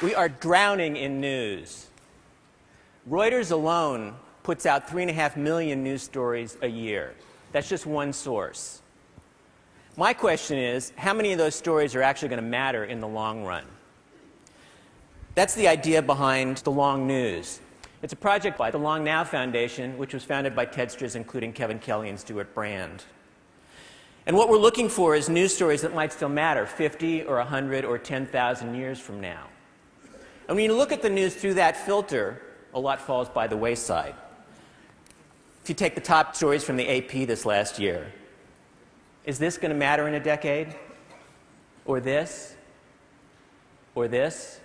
We are drowning in news. Reuters alone puts out 3.5 million news stories a year. That's just one source. My question is, how many of those stories are actually going to matter in the long run? That's the idea behind The Long News. It's a project by the Long Now Foundation, which was founded by TEDsters, including Kevin Kelly and Stuart Brand. And what we're looking for is news stories that might still matter 50 or 100 or 10,000 years from now. And when you look at the news through that filter, a lot falls by the wayside. If you take the top stories from the AP this last year, is this going to matter in a decade? Or this? Or this?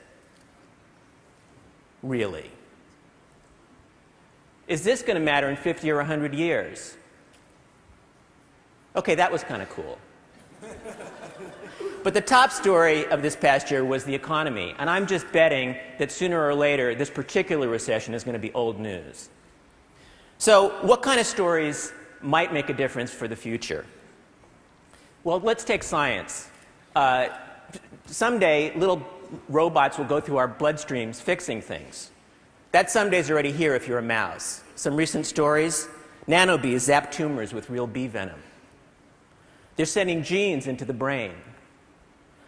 Really? Is this going to matter in 50 or 100 years? Okay, that was kind of cool. But the top story of this past year was the economy, and I'm just betting that sooner or later this particular recession is going to be old news. So what kind of stories might make a difference for the future? Well, let's take science. Someday, little robots will go through our bloodstreams fixing things. That someday's already here if you're a mouse. Some recent stories: nanobees zap tumors with real bee venom. They're sending genes into the brain.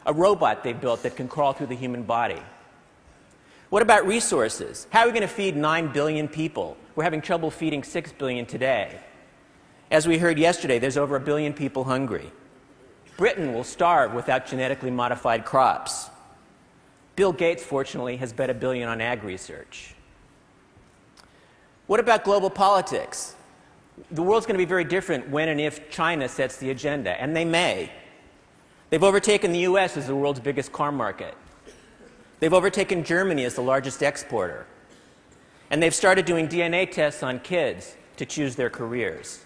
A robot they built that can crawl through the human body. What about resources? How are we going to feed 9 billion people? We're having trouble feeding 6 billion today. As we heard yesterday, there's over 1 billion people hungry. Britain will starve without genetically modified crops. Bill Gates, fortunately, has bet $1 billion on ag research. What about global politics? The world's going to be very different when and if China sets the agenda, and they may. They've overtaken the US as the world's biggest car market. They've overtaken Germany as the largest exporter. And they've started doing DNA tests on kids to choose their careers.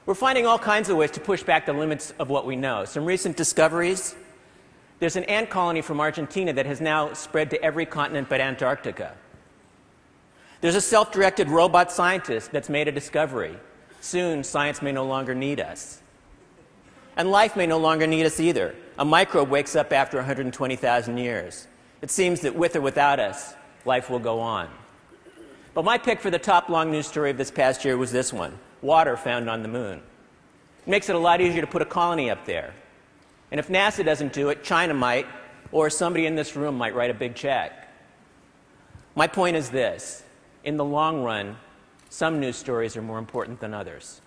We're finding all kinds of ways to push back the limits of what we know. Some recent discoveries: there's an ant colony from Argentina that has now spread to every continent but Antarctica. There's a self-directed robot scientist that's made a discovery. Soon, science may no longer need us. And life may no longer need us either. A microbe wakes up after 120,000 years. It seems that with or without us, life will go on. But my pick for the top long news story of this past year was this one: water found on the moon. It makes it a lot easier to put a colony up there. And if NASA doesn't do it, China might, or somebody in this room might write a big check. My point is this: in the long run, some news stories are more important than others.